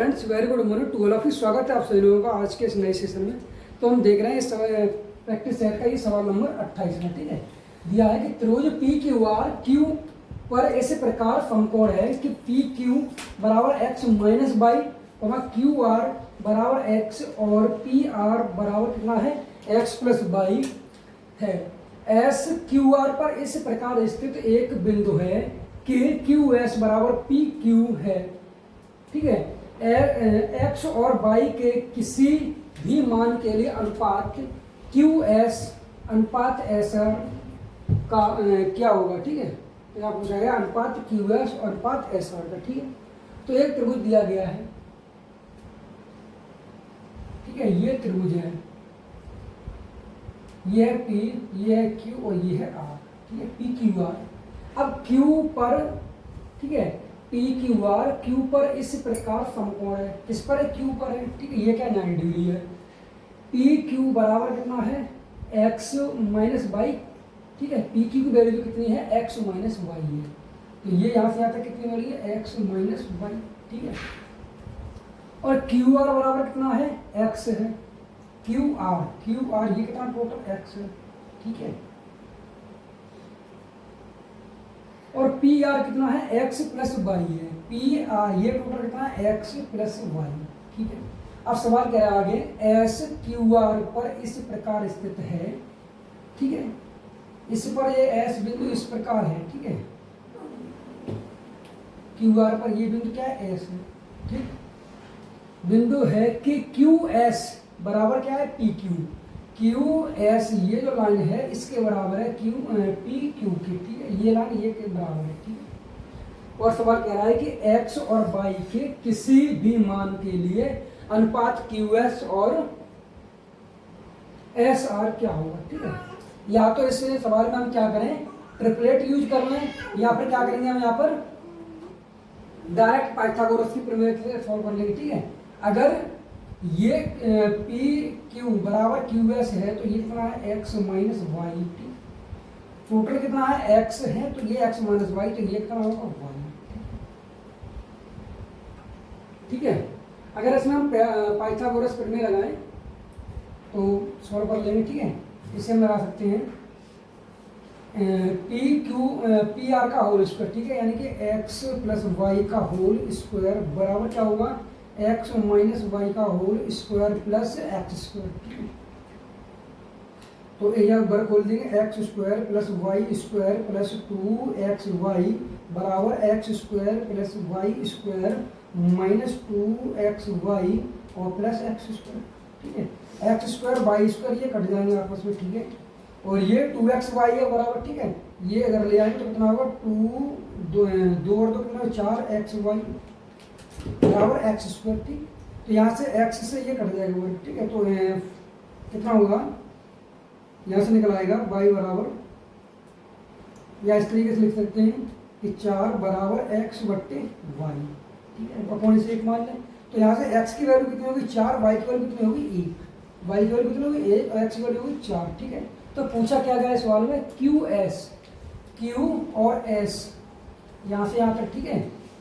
Friends, very good morning to all of you. स्वागत है आप सभी लोगों का आज के इस नए सेशन में। तो हम देख रहे हैं इस प्रैक्टिस सेट का ये सवाल नंबर 28 में। ठीक है, दिया है कि त्रिभुज पी क्यू आर क्यू पर ऐसे प्रकार समकोण है कि पी क्यू बराबर x minus by Q R बराबर एक्स और पी आर बराबर कितना है एक्स प्लस बाई है। एस क्यू आर पर इस प्रकार स्थित एक बिंदु है कि क्यू एस बराबर पी क्यू है। ठीक है, एक्स और वाई के किसी भी मान के लिए अनुपात क्यू एस अनुपात एस का क्या होगा। ठीक है, तो यहाँ पूछा गया अनुपात क्यू एस और अनुपात एस आर का। ठीक है, तो एक त्रिभुज दिया गया है। ठीक है, ये त्रिभुज है, ये है पी, ये है क्यू और ये है आर। ठीक है, पी क्यू आर। अब क्यू पर, ठीक है, पी क्यू आर क्यू पर इस प्रकार समकोण है। किस पर है? क्यू पर है। ठीक है, ये क्या 90 डिग्री है। पी क्यू बराबर कितना है एक्स माइनस वाई। ठीक है, पी क्यू की वैल्यू कितनी है एक्स माइनस वाई है। तो ये यहाँ से यहाँ तक कितनी वैल्यू है एक्स माइनस वाई। ठीक है, और क्यू आर बराबर कितना है एक्स है। क्यू आर ये कितना टोटल एक्स है। ठीक है, और पी आर कितना है एक्स प्लस वाई है। पी आर ये टोटल कितना है एक्स प्लस वाई। ठीक है, अब सवाल कह रहा है आगे एस क्यू आर पर इस प्रकार स्थित है। ठीक है, इस पर ये एस बिंदु इस प्रकार है। ठीक है, क्यू आर पर ये बिंदु क्या है एस है। ठीक, बिंदु है कि क्यू एस बराबर क्या है पी क्यू। क्यू एस ये जो लाइन है इसके बराबर है क्यू पी क्यू की। ठीक है, ये लाइन ये के बराबर है। ठीक है, और सवाल कह रहा है कि एक्स और वाई के किसी भी मान के लिए अनुपात क्यू एस और एस आर क्या होगा। ठीक है, या तो इस सवाल में हम क्या करें ट्रिपलेट यूज कर लें, या फिर क्या करेंगे हम यहाँ पर डायरेक्ट पाइथागोरस की प्रमेय से सॉल्व कर लेंगे। ठीक है, अगर ये पी क्यू बराबर क्यू एस है तो ये कितना है एक्स माइनस वाई। टोटल कितना है एक्स है तो ये एक्स माइनस वाई, तो ये कितना होगा वाई। ठीक है, अगर इसमें हम पाइथागोरस प्रमेय लगाएं तो सॉल्व कर लेंगे। ठीक है, इसे हम लगा सकते हैं पी आर का होल स्क्वायर। ठीक है, यानी कि एक्स प्लस वाई का होल स्क्वायर बराबर क्या होगा एक्स माइनस वाई का whole square plus X square. तो यह वर्ग खोल देंगे X square plus Y square plus two X Y बराबर X square plus Y square minus two X Y और प्लस एक्स स्क्वायर। ठीक है, एक्स स्क्वायर वाई स्क्वायर ये कट जाएंगे आपस में। ठीक है, और ये 2एक्स वाई है बराबर। ठीक है, ये अगर ले आएंगे तो कितना होगा 2 और 2 कितना 4एक्स वाई बराबर एक्स स्क्वायर। ठीक, तो यहाँ से एक्स से ये कट जाएगा वर्ग। ठीक है, तो कितना होगा यहाँ से निकल आएगा y बराबर, या इस तरीके से लिख सकते हैं कि 4 बराबर एक्स बट्टे वाई। ठीक है, अपॉन से 1 मान लें तो यहाँ से x की वैल्यू कितनी होगी 4, y की वैल्यू कितनी होगी 1, y की वैल्यू कितनी होगी 1 और x की वैल्यू होगी 4। ठीक है, तो पूछा क्या गया इस सवाल में क्यू एस, क्यू और एस यहाँ से यहाँ तक। ठीक है,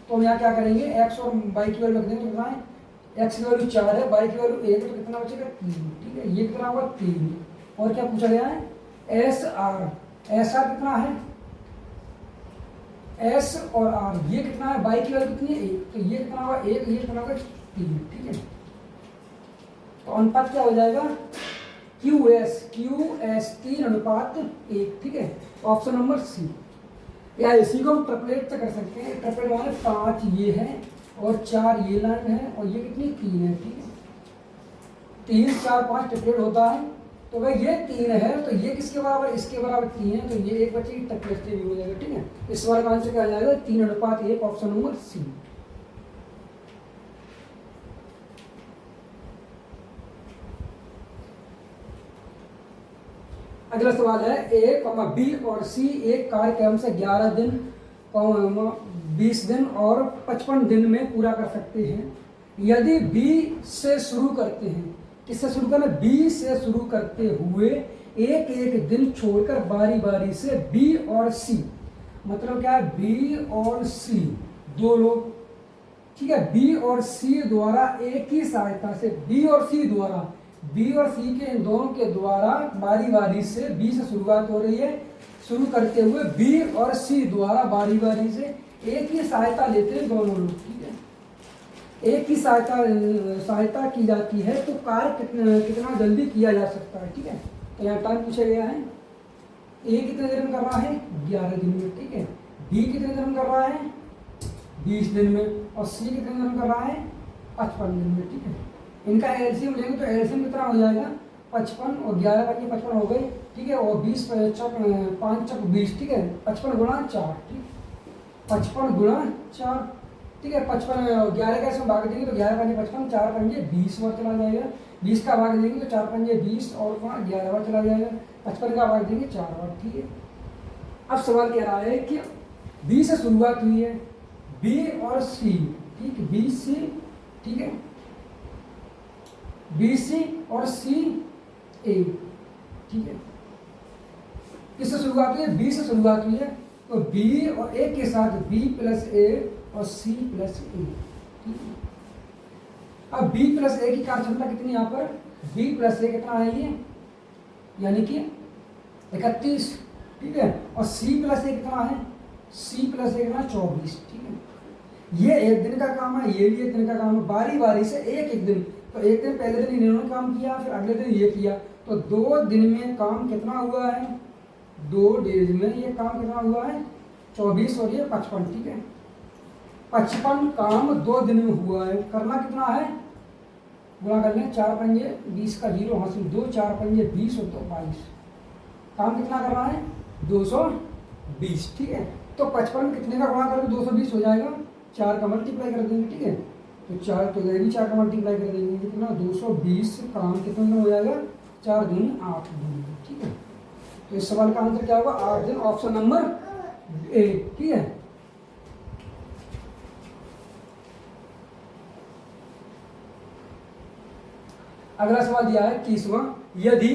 तो हम यहाँ क्या करेंगे एक्स और वाई की वैल्यू रख देंगे तो कितना है एक्स की वैल्यू 4 है, वाई की वैल्यू 1 है, तो कितना बचेगा 3। ठीक है, ये कितना होगा 3। और क्या पूछा गया है एस आर कितना है एस और आर ये कितना है वाई की वैल्यू कितनी है 1, तो ये कितना होगा 1, ये कितना होगा 3। ठीक है, तो अनुपात क्या हो जाएगा क्यू एस 3 अनुपात 1। ठीक है, ऑप्शन नंबर सी। या इसी को हम ट्रिपलेट से कर सकते हैं। ट्रिपलेट माने 5 ये है और 4 ये लाइन है और ये कितनी 3 है। ठीक है, 3 4 5 ट्रिपलेट होता है। तो भाई ये 3 है तो ये किसके बराबर इसके बराबर 3 है, तो ये एक बचेगी ट्रिपलेट से भी हो जाएगा। ठीक है, इस सवाल का आंसर क्या आ जाएगा 3 अनुपात 1, ऑप्शन नंबर सी। अगला सवाल है ए, बी और सी एक कार्यक्रम से 11 दिन 20 दिन और 55 दिन में पूरा कर सकते हैं। यदि बी से शुरू करते हैं, किससे शुरू करना बी से शुरू करते हुए एक एक दिन छोड़कर बारी बारी से बी और सी, मतलब क्या है बी और सी दो लोग ठीक है, बी और सी द्वारा ए की सहायता से, बी और सी द्वारा, बी और सी के इन दोनों के द्वारा बारी बारी से, बी से शुरुआत हो रही है, शुरू करते हुए बी और सी द्वारा बारी बारी से ए की सहायता लेते हैं दोनों लोग। ठीक है, ए की सहायता की जाती है तो कार्य कितना जल्दी किया जा सकता है। ठीक है, तो यहाँ टाइम पूछा गया है, ए कितने दिन में कर रहा है, 11 दिन में। ठीक है, बी कितने दिन में कर रहा है, 20 दिन में, और सी कितने दिन में कर रहा है, 55 दिन में। ठीक है, इनका एलसीएम लेंगे तो एलसीएम कितना हो जाएगा, 55 और 11 का 55 हो गए। ठीक है, और 20 5 चक 20। ठीक है, 55 गुणा 4। ठीक, 55 गुणा 4। ठीक है, 55 11 का इसमें भाग देंगे तो 11 पंजे 55, 4 पंजे 20 बार चला जाएगा। 20 का भाग देंगे तो 4 पंजे 20 और 11 बार चला जाएगा। 55 का भाग देंगे 4 बार। ठीक है, अब सवाल कह रहा है कि बी से शुरुआत हुई है, बी और सी। ठीक, बी सी। ठीक है, बी सी और सी ए। ठीक है, किससे शुरुआत हुई है, बी से शुरुआत हुई है, तो बी और ए के साथ बी प्लस ए और सी प्लस ए। ठीक है, अब बी प्लस ए की कार्यक्षमता कितनी, यहाँ पर बी प्लस ए कितना है ये, यानी कि 31। ठीक है, और सी प्लस ए कितना है, सी प्लस ए कितना 24। ठीक है, ये एक दिन का काम है, ये भी एक दिन का काम है, बारी बारी से एक दिन। तो एक दिन पहले दिन इन्होंने काम किया, फिर अगले दिन ये किया, तो 2 दिन में काम कितना हुआ है, 2 डेज में ये काम कितना हुआ है, 24 और ये 55। ठीक है, 55 काम 2 दिन में हुआ है। करना कितना है, गुणा कर लें, 4 पंजे 20 का 0 हासिल 2, 4 पंजे 20 और 2 22। काम कितना करना है, 220। ठीक है, तो 55 कितने का गुणा करोगे, 220 हो जाएगा, 4 का मल्टीप्लाई कर देंगे। ठीक है, तो 4 तो ये भी 4 का मल्टीप्लाई कर देंगे, कितना 220 काम कितने में हो जाएगा, 4 दूनी 8 दिन। ठीक है, तो इस सवाल का आंसर क्या होगा, 8 दिन, ऑप्शन नंबर ए। ठीक है, अगला सवाल दिया है 30वां, यदि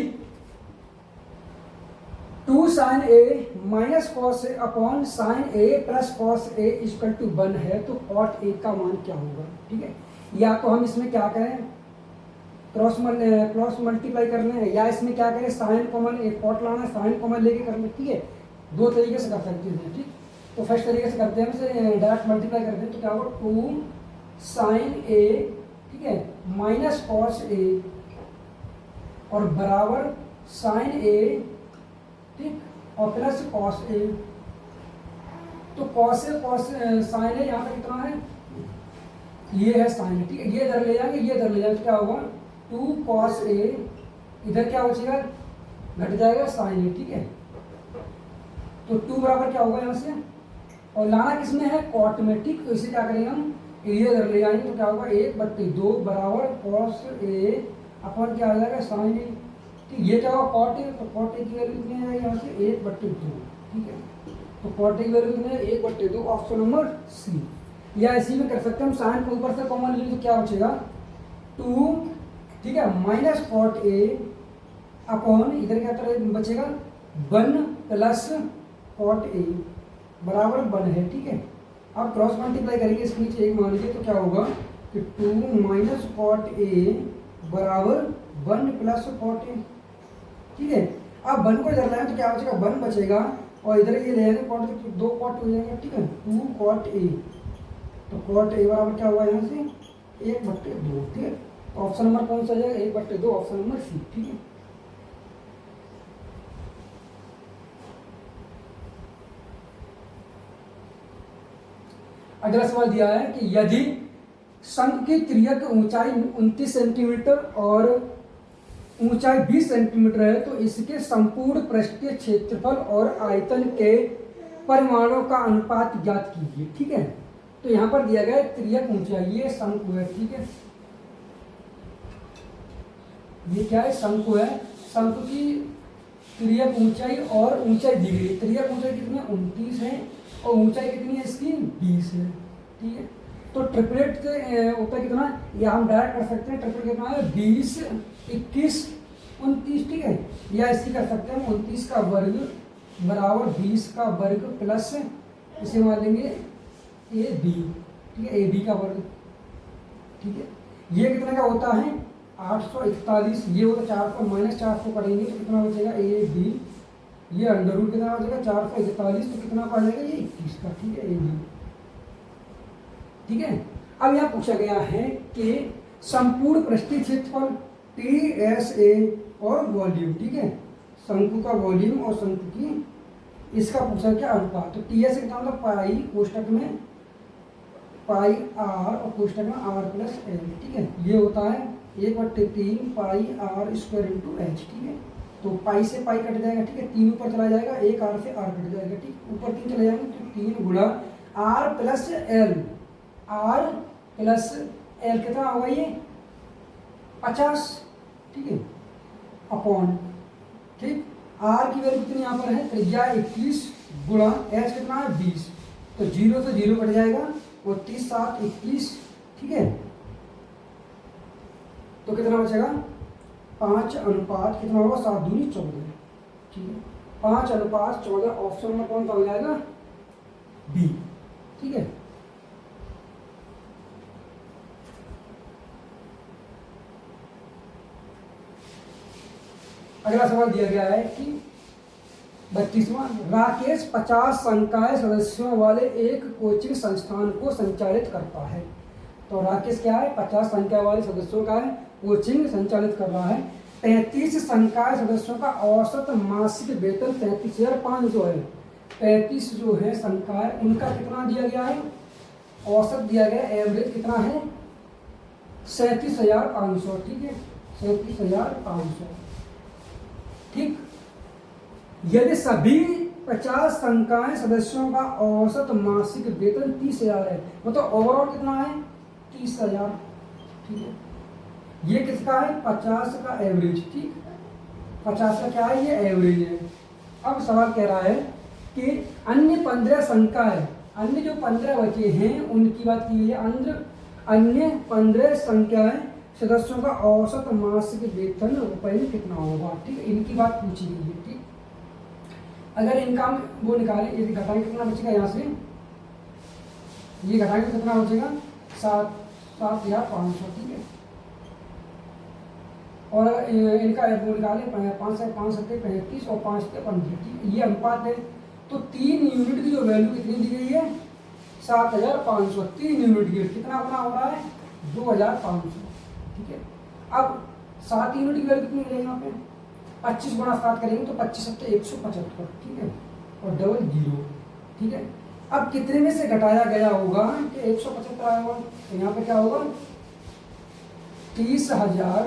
2 sine A minus cos A upon sine A plus cos A equal to 1 है तो कॉट ए का मान क्या होगा। ठीक है, या तो हम इसमें क्या करें, क्रॉस मल्टीप्लाई कर लें, या इसमें क्या करें, साइन कॉमन, एक कॉट लाना, साइन कॉमन लेके कर लें। ठीक है, 2 तरीके से कर सकते हैं। ठीक, तो फर्स्ट तरीके से करते हैं, हम इसे डायरेक्ट मल्टीप्लाई करते हैं, तो क्या होगा, 2 साइन ए, ठीक है, माइनस कॉस ए और बराबर साइन ए, ठीक, और प्लस कॉस ए। तो कॉस ए कॉस साइन ए यहाँ पे कितना है, ये है साइन ए। ठीक है, ये इधर ले जाएंगे, ये इधर ले जाएंगे, तो क्या होगा, 2 कॉस ए, इधर क्या बचेगा, घट जाएगा साइन ए। ठीक है, तो 2 बराबर क्या होगा यहाँ से, और लाना किसमें है, कॉट में। ठीक, तो इसे क्या करेंगे हम, ये इधर ले जाएंगे, तो क्या होगा, 1/2 बराबर कॉस ए अपन क्या आ जाएगा, साइन ए। ठीक, ये क्या होगा, कॉट ए, तो कॉट ए की वैल्यू कितनी आ जाएगी यहाँ से, 1/2। ठीक है, तो कॉट ए की वैल्यू कितनी है, 1/2, ऑप्शन नंबर सी। या इसी में कर सकते हैं हम, साइन को ऊपर से कॉमन ले तो क्या बचेगा, 2, ठीक है, माइनस कॉट ए अपॉन इधर क्या तरह बचेगा, 1 प्लस कॉट ए बराबर 1 है। ठीक है, अब क्रॉस मल्टीप्लाई करेंगे, इसके नीचे 1 मान लीजिए, तो क्या होगा कि 2 माइनस कॉट ए बराबर 1 प्लस कॉट ए। ठीक है, अब 1 को इधर लाएं तो क्या बचेगा, 1 बचेगा, और इधर ये ले आएंगे कॉट, तो 2 कॉट हो जाएगा। ठीक है, 2 कॉट ए, तो कॉट ए बराबर क्या हुआ यहाँ से, 1/2। ठीक है, तो ऑप्शन नंबर कौन सा हो जाएगा, 1/2, ऑप्शन नंबर सी। ठीक है, अगला सवाल दिया है कि यदि शंख की त्रिज्या की ऊंचाई 29 सेंटीमीटर और ऊंचाई 20 सेंटीमीटर है तो इसके संपूर्ण पृष्ठीय क्षेत्रफल और आयतन के परिमाणों का अनुपात ज्ञात कीजिए। ठीक है, तो यहाँ पर दिया गया है त्रिज्या की ऊंचाई, ये शंकु है। ठीक है, ये क्या है, शंकु है, शंकु की त्रिज्या की ऊंचाई और ऊंचाई दी गई, त्रिज्या की ऊंचाई कितनी है, 29 है, और ऊंचाई कितनी है इसकी, 20 है। ठीक है, तो ट्रिपलेट के ऊपर कितना, या हम डायरेक्ट कर सकते हैं, ट्रिपलेट कितना है, 20, 21, 29। ठीक है, या इसी कर सकते हैं, 29 का वर्ग बराबर 20 का वर्ग प्लस इसे मान लेंगे ए बी। ठीक है, AB का वर्ग, ठीक है। ये कितने का होता है 841, ये होता 400 माइनस 400 करेंगे तो कितना बचेगा AB, ये अंडर रूट कितना बचेगा 441, तो कितना पड़ जाएगा ये 21 का, ठीक है AB, ठीक है। अब यहाँ पूछा गया है कि संपूर्ण पृष्ठीय क्षेत्रफल TSA और वॉल्यूम, ठीक है, शंकु का वॉल्यूम और शंकु की इसका पूछा क्या अनुपात, तो TSA कितना मतलब पाई कोष्टक में पाई R और कोष्टक में R प्लस L, ठीक है, ये होता है 1/3 पाई R स्क्वायर इंटू H, ठीक है। तो पाई से पाई कट जाएगा, ठीक है, 3 ऊपर चला जाएगा, 1 R से R कट जाएगा, ठीक, ऊपर 3 चले जाएंगे तो 3 गुणा R plus L, R plus L कितना होगा ये 50, ठीक है, अपॉन, ठीक, R की वैल्यू कितनी यहाँ पर है त्रिज्या 21 गुणा H कितना है 20, तो 0 से 0 कट जाएगा और 30 7 21, ठीक है, तो कितना बचेगा 5 अनुपात कितना होगा 7 दूनी 14, ठीक है, 5 अनुपात 14, ऑप्शन में कौन सा हो जाएगा बी, ठीक है। अगला सवाल दिया गया है कि 32वां, राकेश 50 संकाय सदस्यों वाले एक कोचिंग संस्थान को संचालित करता है। तो राकेश क्या है 50 संख्या वाले सदस्यों का है कोचिंग संचालित कर रहा है। 35 संकाय सदस्यों का औसत मासिक वेतन 33,500 है। 35 जो है संकाय उनका कितना दिया गया है, औसत दिया गया, एवरेज कितना है 37,500, ठीक है, 37,500, ठीक। यदि सभी 50 संकाय सदस्यों का औसत मासिक वेतन 30,000 है, मतलब ओवरऑल कितना है 30,000, ठीक है। ये किसका है 50 का एवरेज, ठीक, 50 का क्या है ये एवरेज है। अब सवाल कह रहा है कि अन्य 15 संकाय, अन्य जो 15 बचे हैं उनकी बात की है, अन्य 15 संख्याएं सदस्यों का औसत मासिक वेतन रुपए में कितना होगा, ठीक, इनकी बात पूछी गई है, ठीक। अगर इनका वो निकालें, यदि घटाएंगे कितना बचेगा, यहाँ से ये घटाएंगे कितना बचेगा 7,500, ठीक है। और इनका वो निकालें 5 से 5 सत्ते 35 और 5 से 15, ठीक, ये अनुपात है। तो 3 यूनिट की जो वैल्यू कितनी दी गई है 7,500, 3 यूनिट की कितना बना हो रहा है 2,500, ठीक है। अब 7 यूनिट की वैल्यू कितनी मिलेगी यहाँ पे 25 गुणा 7 करेंगे तो 25 सत्ते 175, ठीक है, और डबल 0, ठीक है। अब कितने में से घटाया गया होगा कि 175 आया होगा, तो यहाँ पे क्या होगा 30,000,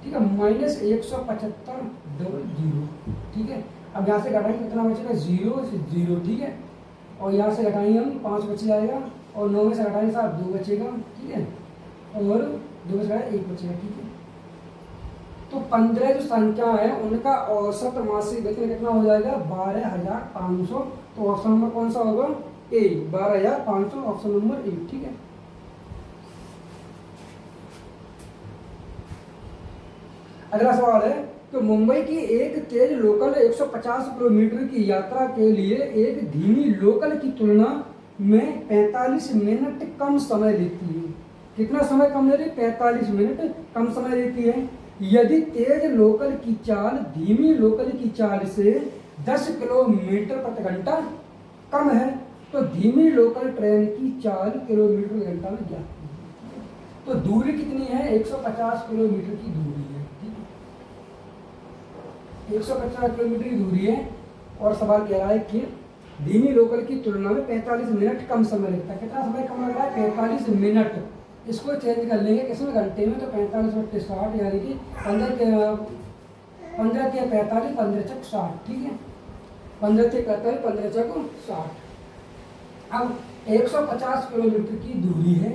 ठीक है, माइनस 175 डबल 0, ठीक है। अब यहाँ से घटाएंगे कितना बचेगा 0 से 0, ठीक है, और यहाँ से घटाएंगे हम 5 बच जाएगा, और 9 में से घटाएंगे 7 2 बचेगा, ठीक है, और 2 में से घटाएंगे 1 बचेगा, ठीक है। तो 15 जो संख्या है उनका औसत मासिक वेतन कितना हो जाएगा 12,500, तो ऑप्शन नंबर कौन सा होगा ए, 12,500, ऑप्शन नंबर ए, ठीक है। अगला सवाल है कि मुंबई की एक तेज लोकल 150 किलोमीटर की यात्रा के लिए एक धीमी लोकल की तुलना में 45 मिनट कम समय लेती है। कितना समय कम ले रही है 45 मिनट कम समय लेती है। यदि तेज लोकल की चाल धीमी लोकल की चाल से 10 किलोमीटर प्रति घंटा कम है तो धीमी लोकल ट्रेन की चाल किलोमीटर प्रति घंटा में ज्ञात कीजिए। तो दूरी कितनी है 150 किलोमीटर की दूरी है, ठीक है, 150 किलोमीटर की दूरी है। और सवाल कह रहा है कि धीमी लोकल की तुलना में 45 मिनट कम समय लगता है। कितना समय कम लग रहा है 45 मिनट। इसको चेंज कर लेंगे किसमें घंटे में, तो 45 बट्टे 60 यानी कि 15 के 45 15 चक 60, ठीक है, 15 के 45 15 चक 60। अब 150 किलोमीटर की दूरी है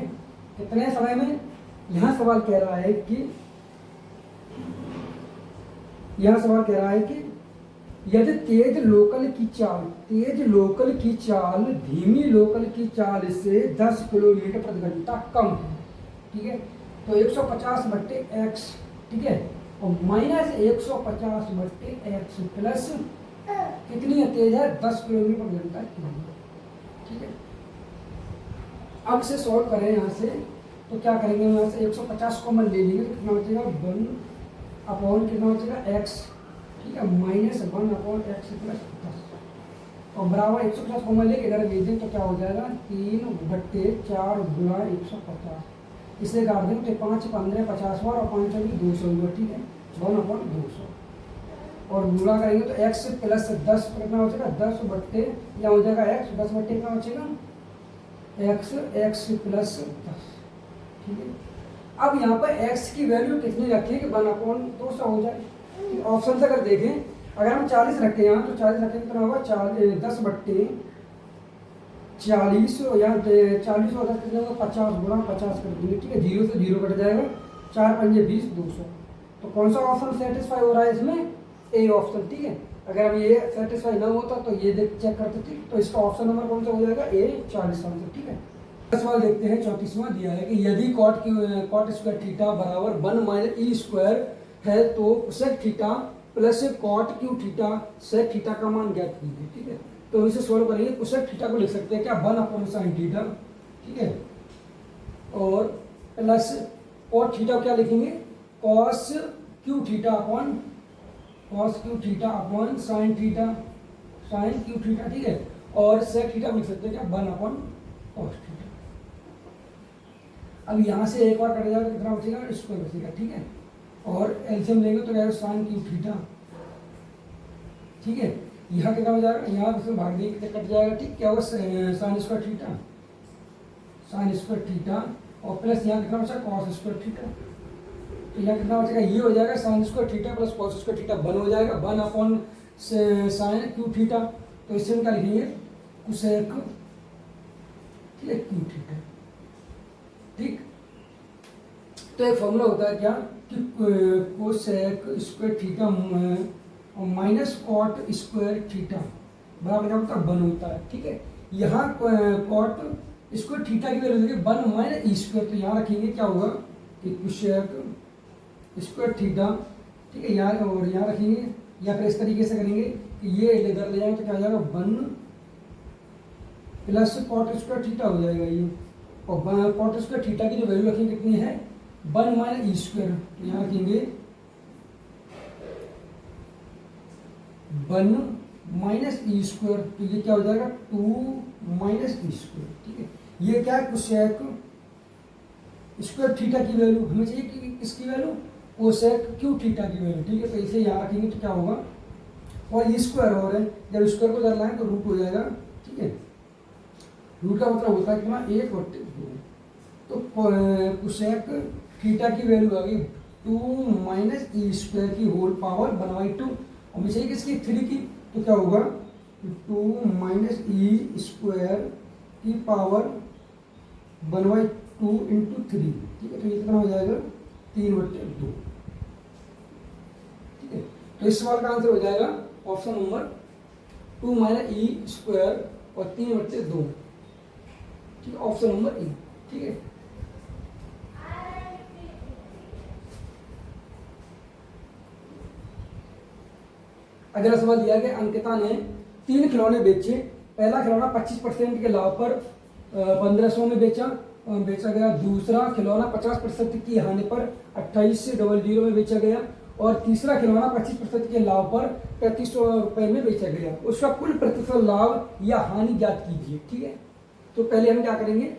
कितने समय में। यहाँ सवाल कह रहा है कि यदि तेज लोकल की चाल धीमी लोकल की चाल से 10 किलोमीटर प्रति घंटा कम है, ठीक है, तो 150 बट्टे x, ठीक है, और माइनस 150 बट्टे x प्लस कितनी है तेज है 10 किलोमीटर प्रति घंटा, ठीक है। अब से सॉल्व करें यहाँ से, तो क्या करेंगे, यहाँ से 150 कॉमन ले लेंगे तो कितना बचेगा 1 अपॉन कितना बचेगा x, ठीक है, -1 अपॉन x प्लस 10 और बराबर 150 कॉमन लेके इधर भेज दें तो क्या हो जाएगा 3/4 गुणा 150, इसे काट दें तो 5 15 50 और 5 चौबीस 200 हुआ, ठीक है, 1/200 और गुणा करेंगे तो x प्लस 10 कितना बचेगा 10/, या हो जाएगा x 10/, कितना बचेगा x प्लस 10, ठीक है। अब यहाँ पर x की वैल्यू कितनी रखें कि 1/200 हो जाए। ऑप्शन से अगर देखें, अगर हम 40 रखें यहाँ तो 40 रखें कितना होगा 10/40 यहाँ 40 होगा कितना होगा 50 गुणा 50 कर देंगे, ठीक है, 0 से 0 कट जाएगा, 4 पंजे 20 200। तो कौन सा ऑप्शन सेटिस्फाई हो रहा है इसमें, ए ऑप्शन, ठीक है। अगर हम ये सेटिस्फाई ना होता तो ये देख चेक करते थे, तो इसका ऑप्शन नंबर कौन सा हो जाएगा ए 40 आंसर, ठीक है। सवाल देखते हैं 34वां दिया है कि यदि कॉट स्क्वायर थीटा बराबर 1 माइनस ई स्क्वायर है तो sec theta plus cot Q theta sec theta का मान ज्ञात कीजिए, ठीक है। तो इसे सॉल्व करेंगे, कोसेक थीटा को लिख सकते हैं क्या 1 अपॉन साइन थीटा, ठीक है, और प्लस कॉट थीटा क्या लिखेंगे cos Q theta upon sine Q theta, ठीक है, और सेक थीटा लिख सकते हैं क्या 1 अपॉन कॉस थीटा। अब यहाँ से एक बार कट जाएगा कितना बचेगा स्क्वायर बचेगा, ठीक है, और एलसीएम लेंगे तो क्या साइन क्यू थीटा, ठीक है, यहाँ कितना हो जाएगा यहाँ भाग देंगे कट जाएगा, ठीक, क्या होगा साइन स्क्वायर थीटा और प्लस यहाँ कितना बचा कॉस स्क्वायर थीटा, तो यहाँ कितना बचेगा ये हो जाएगा sine square theta plus cos square theta 1 हो जाएगा 1 अपॉन साइन क्यू थीटा, तो इससे हम क्या लिखेंगे कोसेक, ठीक है, क्यू थीटा, ठीक। तो एक फॉर्मूला होता है क्या कि cosec square theta minus cot square theta बराबर क्या होता है 1 होता है, ठीक है। यहाँ कॉट स्क्वायर थीटा की वैल्यू देखिए 1 माइनस ई स्क्वायर, तो यहाँ रखेंगे क्या होगा कि कोसेक स्क्वायर थीटा, ठीक है, यहाँ और यहाँ रखेंगे, या फिर इस तरीके से करेंगे कि ये इधर ले जाएंगे तो क्या हो जाएगा 1 प्लस कॉट स्क्वायर थीटा हो जाएगा ये, और कॉट स्क्वायर थीटा की जो वैल्यू रखेंगे कितनी है 1 माइनस ई स्क्वायर, तो यहाँ रखेंगे 1 माइनस ई स्क्वायर, तो ये क्या हो जाएगा 2 माइनस ई स्क्वायर, ठीक है। ये क्या है कोसेक स्क्वायर थीटा की वैल्यू हमें चाहिए कि किसकी वैल्यू कोसेक क्यू थीटा की वैल्यू, ठीक है। तो इसे यहाँ रखेंगे तो क्या होगा, और ये स्क्वायर हो रहा है, जब स्क्वायर को इधर लाएं तो रूट हो जाएगा, ठीक है। रूट का मतलब होता है कितना 1/2, तो कोसेक थीटा की वैल्यू आ गई 2 माइनस ई स्क्वायर की होल पावर 1/2, और मुझे चाहिए किसकी 3 की, तो क्या होगा 2 माइनस ई स्क्वायर की पावर 1/2 इंटू 3, ठीक है, तो ये कितना हो जाएगा 3/2, ठीक है। तो इस सवाल का आंसर हो जाएगा option number 2 minus E square और 3/2, ठीक है, ऑप्शन नंबर ई, ठीक है। अगला सवाल दिया गया अंकिता ने 3 खिलौने बेचे, पहला खिलौना 25% के लाभ पर 1500 में बेचा गया, दूसरा खिलौना 50% की हानि पर 2800 में बेचा गया, और तीसरा खिलौना 25% के लाभ पर 3500 रुपये में बेचा गया, उसका कुल प्रतिशत लाभ या हानि ज्ञात कीजिए, ठीक है। तो पहले हम क्या करेंगे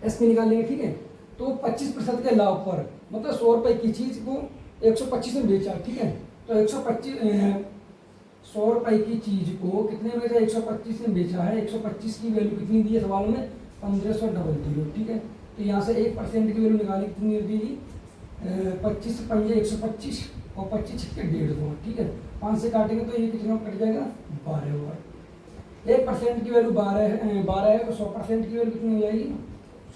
एसपी निकाल लेंगे, ठीक है। तो 25% के लाभ पर मतलब 100 रुपये की चीज को 125 में बेचा, ठीक है, तो 100 रुपये की चीज को कितने में बेचा 125 में बेचा है, 125 की वैल्यू कितनी दी है सवाल में 1500, ठीक है। तो यहाँ से 1% की वैल्यू निकाली कितनी दी 25 पंजे 125 और 25 छक्के 150, ठीक है, 5 से काटेंगे तो ये कितना कट जाएगा 12 होगा। 1% की वैल्यू 12 है तो 100% की वैल्यू कितनी हो जाएगी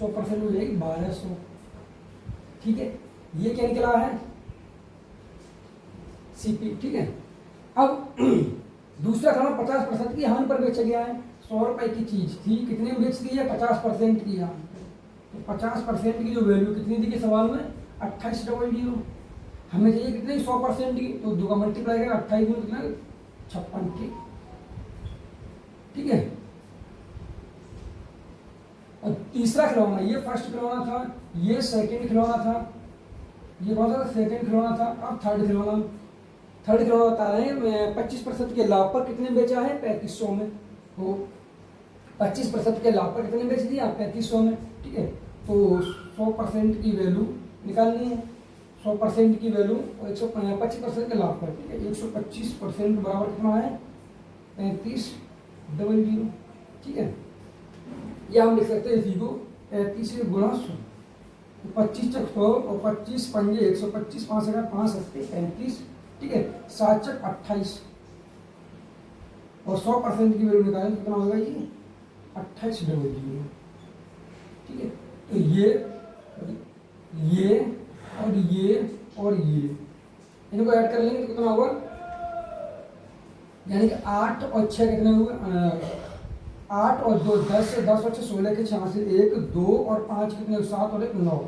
100% हो जाएगी 1200, ठीक है। ये क्या निकला है सीपी, ठीक है। अब दूसरा खिलौना 50% की हानि पर बेचा गया है, 100 रुपये की चीज थी, कितने में बेच दी है 50% की हानि, तो 50% की जो वैल्यू कितनी दी है सवाल में 2800, हमें चाहिए कितने 100% की, तो 2 का मल्टीप्लाई करेगा 28 में कितना 56 की, ठीक है। तीसरा खिलौना, ये फर्स्ट खिलौना था, ये सेकंड खिलौना था, ये कौन सा था, सेकंड खिलौना था। अब थर्ड खिलौना, थर्ड खिलौना बता रहे हैं 25% के लाभ पर कितने बेचा है, 3500 में। तो 25% के लाभ पर कितने बेच दिया, 3500 में, ठीक है। तो 100% की वैल्यू निकालनी है, 100% की वैल्यू और 125% के लाभ पर, ठीक है। 125% बराबर कितना है, 3500, ठीक है। या हम लिख सकते हैं इसी को 35 से गुणा 100, 25 चक 100 और 25 पंजे 125, 5 हज़ार 5 सत्ते 35, ठीक है। 7 चक 28 और 100% की वैल्यू निकालें कितना होगा, ये 2800, ठीक है। तो ये और ये इनको ऐड कर लेंगे तो कितना होगा, यानी कि 8 और 6 कितने हुए, 8 और 2 10, 10 और 6 16 के 86, 1 2 और 5 कितने, 7 और 1 9,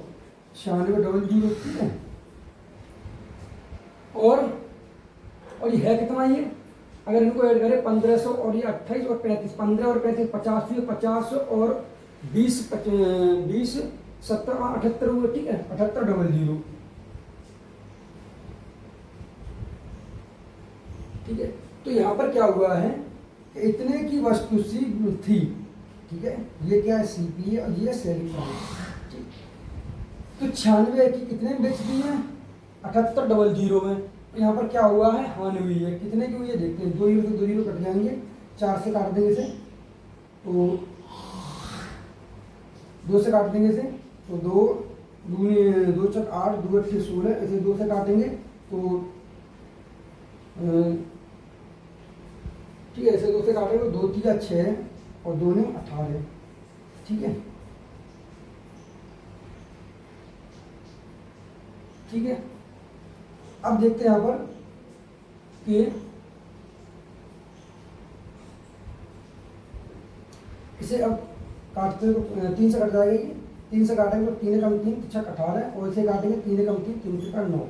9600, ठीक है। और ये है कितना, ये अगर इनको ऐड करें 1500 और ये 28 और 35, 15 और 35 50 हुए, 50 और 20 20 70 78 हुए, ठीक है। 7800, ठीक है। तो यहाँ पर क्या हुआ है, इतने की वस्तु सी थी, ठीक है। ये क्या है, सीपी है और ये सेलिंग प्राइस, ठीक। तो 96 की कितने में बेच दी है, 7800 में। तो यहाँ पर क्या हुआ है, हानि हुई है, कितने की हुई है देखते हैं। 2 जीरो से 2 जीरो कट जाएंगे, 4 से काट देंगे इसे, तो 2 से काट देंगे इसे, तो 2 2 चक 8, 2 8 16, इसे 2 से काटेंगे तो ठीक है। इसे 2 से काटेंगे तो 2 3 6 और 2 9 18, ठीक है, ठीक है। अब देखते हैं यहाँ पर कि इसे अब काटते हैं तो 3 से कट जाएगा, ये 3 से काटेंगे तो 3 कम 3 6 18 और इसे काटेंगे 3 कम 3 3 से 9।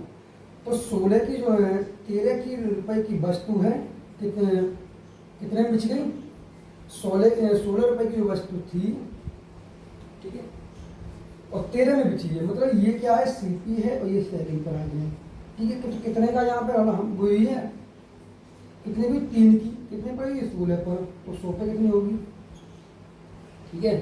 तो 16 की जो है 13 की रुपए की वस्तु है, कितने में बिच गई, 16 रुपए की जो वस्तु थी, ठीक है, और 13 में बिची है। मतलब ये क्या है, सीपी है और ये सेलिंग प्राइस है, ठीक है। तो कितने का यहाँ पे हम वही है, कितने भी 3 की कितने पर, ये 16 पर, तो 100 पे कितनी होगी, ठीक है।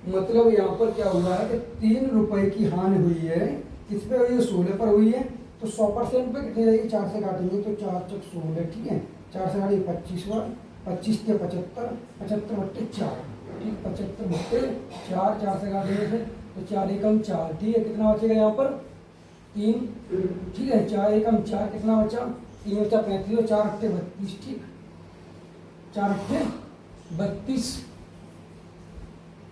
मतलब यहाँ पर क्या हुआ है कि 3 रुपए की हानि हुई है, किस पे हुई है, 16 पर हुई है। तो 100% पे कितनी रहेगी, 4 से काटेंगे तो 4 चक 16, ठीक है। 4 से काटेंगे 25 हुआ, 25 के 75, 75 बट्टे 4, ठीक, 75 बट्टे 4, 4 से काटेंगे थे तो 4 एकम 4, ठीक है। कितना बचेगा यहाँ पर, 3, ठीक है। 4 एकम 4 कितना बचा, 3 बचा 35, 4 अट्ठे 32, ठीक, 4 अट्ठे 32,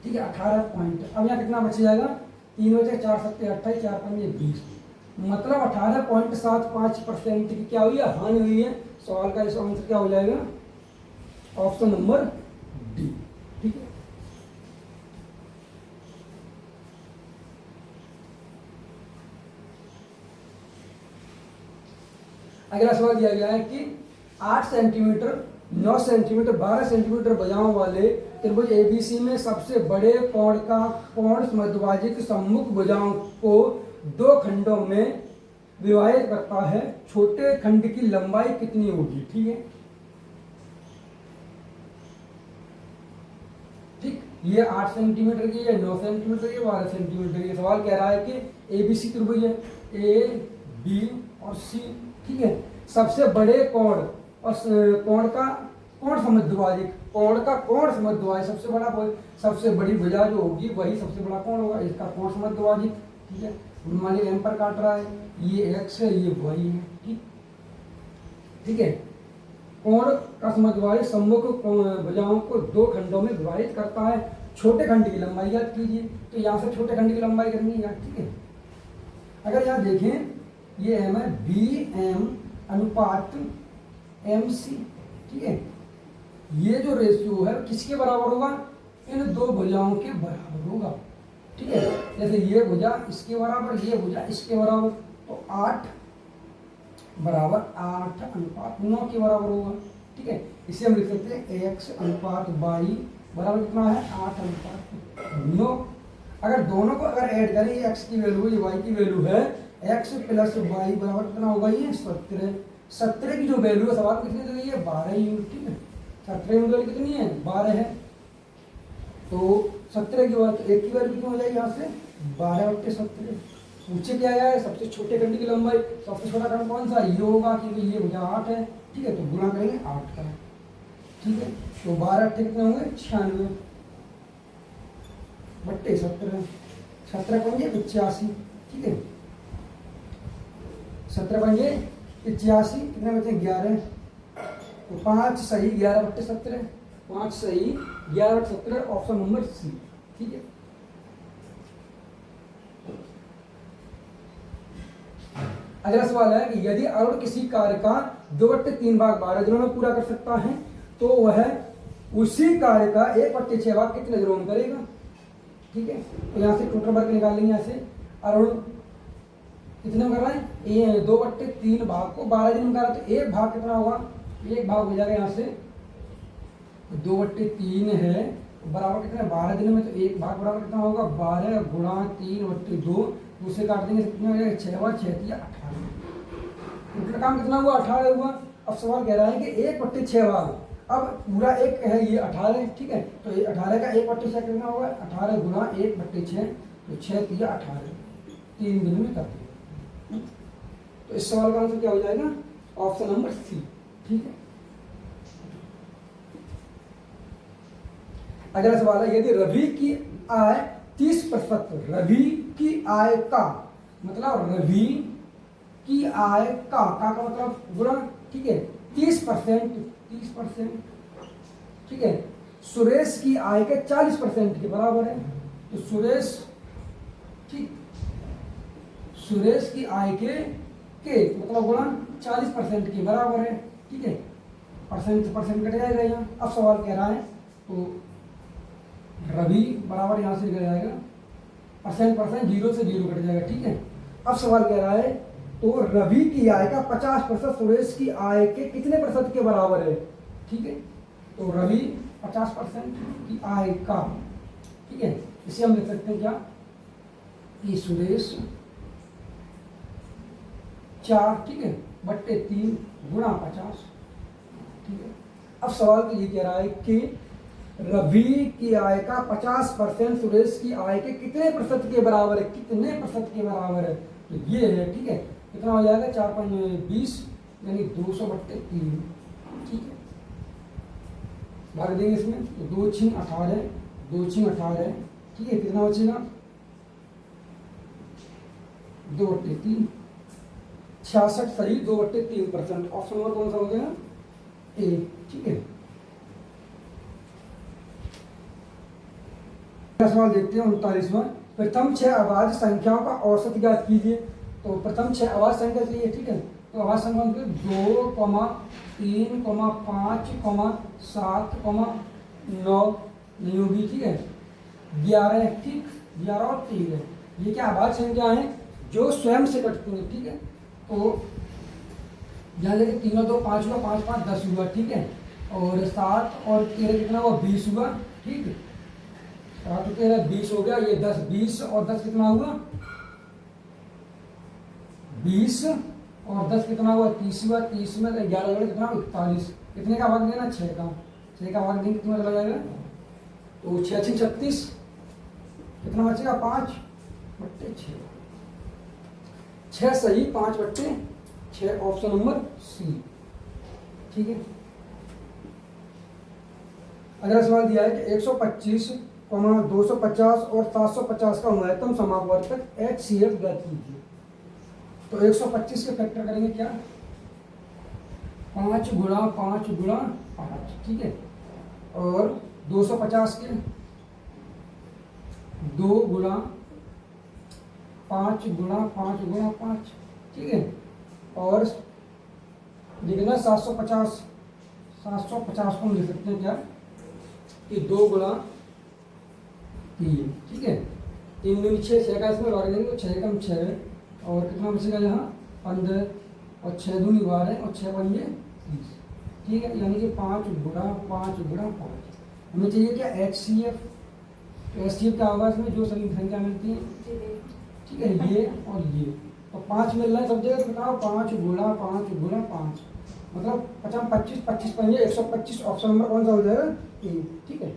ठीक है। 18 पॉइंट। अब यहाँ कितना बच जाएगा, 3 बचे 4 सत्ते 28, 4 पंजे 20, मतलब 18.75% की क्या हुई है, हानि हुई है। सवाल का इसका आंसर क्या हो जाएगा, ऑप्शन नंबर डी, ठीक है। अगला सवाल दिया गया है कि 8 सेंटीमीटर 9 सेंटीमीटर 12 सेंटीमीटर भुजाओं वाले त्रिभुज एबीसी में सबसे बड़े कोण का कोण मध्यभाजिक सम्मुख भुजाओं को 2 खंडों में विभाजित करता है, छोटे खंड की लंबाई कितनी होगी, ठीक है, ठीक। ये 8 सेंटीमीटर की है, 9 सेंटीमीटर की, 12 सेंटीमीटर की। सवाल कह रहा है कि एबीसी त्रिभुज है, ए बी और सी, ठीक है। सबसे बड़े कोण और कोण का कोण समद्विभाजक, कोण का कोण समद्विभाजक, सबसे बड़ा सबसे बड़ी भुजा जो होगी वही सबसे बड़ा कोण होगा, इसका कोण समद्विभाजक, ठीक है। मान लीजिए एम पर काट रहा है, ये एक्स है ये वाई है, ठीक, ठीक है। कोण का समद्विभाजक सम्मुख भुजाओं को 2 खंडों में विभाजित करता है, छोटे खंड की लंबाई याद कीजिए। तो यहाँ से छोटे खंड की लंबाई करनी है, ठीक है। अगर यहाँ देखें, ये एम है, बी एम अनुपात एम सी, ठीक है। ये जो रेशियो है किसके बराबर होगा, इन 2 भुजाओं के बराबर होगा, ठीक है। जैसे ये भुजा इसके बराबर, ये भुजा इसके बराबर, तो 8 बराबर 8 अनुपात 9 के बराबर होगा, ठीक है। इसे हम लिख सकते हैं एक्स अनुपात वाई बराबर कितना है, 8 अनुपात नो। अगर दोनों को अगर ऐड करें, ये x की वैल्यू ये y की वैल्यू है, x प्लस वाई बराबर कितना होगा, ये 17। 17 की जो वैल्यू है, सवाल कितनी दी गई है, 12 यूनिट, ठीक है। 17 यूनिट वैल्यू कितनी है, 12 है। तो 17 की बात, एक की वैल्यू कितनी हो जाएगी यहाँ से, 12/17। पूछे क्या है, सबसे छोटे खंड की लंबाई, सबसे छोटा खंड कौन सा, ये होगा, क्योंकि ये मुझे 8 है, ठीक है। तो गुणा करेंगे 8 का, ठीक है। तो 12 कितने होंगे, 96 बट्टे 17। 17 पंजे 85, ठीक है। 17 पंजे 85, कितने बचे, 11। तो 5 सही 11/17, 5 सही 11/17, ऑप्शन नंबर सी, ठीक है। अगला सवाल है कि यदि अरुण किसी कार्य का 2/3 भाग 12 दिनों में पूरा कर सकता है, तो वह उसी कार्य का 1/6 भाग कितने दिनों में करेगा, ठीक है। तो यहाँ से टोटल वर्क निकाल लेंगे। यहाँ से अरुण कितने में कर रहा है, ये 2/3 भाग को 12 दिन में कर रहा है, तो एक भाग कितना होगा, एक भाग हो जाएगा यहाँ से 2/3 है बराबर कितने, 12 दिन में, तो एक भाग बराबर कितना होगा, 12 गुणा 3/2, दूसरे काट देंगे कितना हो जाएगा, 6 बार 6 18। टोटल काम कितना हुआ, 18 हुआ। अब सवाल कह रहा है कि 1/6 भाग, अब पूरा एक है ये 18 है, ठीक है। तो ये 18 का 1/6 कितना होगा, 18 गुणा 1/6, तो 6 18, 3 दिन में करते हैं। तो इस सवाल का आंसर क्या हो जाएगा, ऑप्शन नंबर सी, ठीक है। अगला सवाल है, यदि रवि की आय 30%, रवि की आय का मतलब रवि की आय का मतलब गुणा, ठीक है, 30%, ठीक है, सुरेश की आय के 40% के बराबर है। तो सुरेश, ठीक, सुरेश की आय के मतलब गुणा 40% के बराबर है, ठीक है। परसेंट कट जाएगा यहाँ। अब सवाल कह रहा है, तो रवि बराबर यहाँ से निकल जाएगा, परसेंट 0 से 0 कट जाएगा, ठीक है। अब सवाल कह रहा है, तो रवि की आय का 50% सुरेश की आय के कितने प्रतिशत के बराबर है, ठीक है। तो रवि 50% की आय का, ठीक है, इसे हम लिख सकते हैं क्या, कि सुरेश 4, ठीक है, बट्टे 3 गुणा 50, ठीक है। अब सवाल तो ये कह रहा है कि रवि की आय का 50% सुरेश की आय के कितने प्रतिशत के बराबर है, कितने प्रतिशत के बराबर है, तो ये है, ठीक है। कितना हो जाएगा, 4 5 20, यानी 200/3, ठीक है। भाग देंगे इसमें, तो 2 6 18, 2 6 18, ठीक है। कितना बचेगा, 2/3, 66 सही 2/3%, ऑप्शन नंबर कौन सा हो गया, ए, ठीक है। सवाल देखते हैं 39वां, प्रथम 6 अभाज्य संख्याओं का औसत ज्ञात कीजिए। तो प्रथम 6 अभाज्य संख्या चाहिए, ठीक है। तो अभाज्य संख्या 2, 3, 5, 7, 9 नहीं होगी, ठीक है। 11, ठीक, 11 और 13, ये क्या अभाज्य संख्या है जो स्वयं से कटती है, ठीक है। तो यहाँ देखिए 3 और 2 5 हुआ, 5 5 10 हुआ, ठीक है। और 7 और 13 कितना हुआ, 20 हुआ, ठीक है। 7 और 13 20 हो गया, ये 10 20 और 10 कितना हुआ, 20 और 10 कितना हुआ, 30 हुआ। 30 में 11 जोड़े कितना, 41। कितने का भाग देना, 6 का, 6 का भाग देंगे कितना चला जाएगा, तो 6 6 36, कितना बचेगा, 5/6, 6 सही 5/6, ऑप्शन नंबर सी, ठीक है। अगला सवाल दिया है कि 125, 250 और 750 का महत्तम समापवर्तक HCF ज्ञात कीजिए। तो 125 के फैक्टर करेंगे क्या, 5 गुणा 5 गुणा 5, ठीक है। और 250 के 2 गुणा 5 गुणा 5 गुणा 5, ठीक है। और लिखना 750 को लिख सकते हैं क्या, कि 2 गुणा 3, ठीक है। 3 दूनी 6, 6 का इसमें भाग देंगे तो 6 कम 6, और कितना बचेगा यहाँ 15, और 6 दूनी 12 और 6 पंजे 30, ठीक है। यानी कि 5 गुणा 5 गुणा 5 हमें चाहिए क्या, HCF, तो एचसीएफ क्या होगा इसमें, जो सभी संख्या मिलती है, ठीक है, ये और ये, तो 5 मिल रहा है सब जगह। तो बताओ 5 गुणा 5 गुणा 5 मतलब 50 25 25 पंजे 125। ऑप्शन नंबर कौन सा हो जाएगा, ए, ठीक है।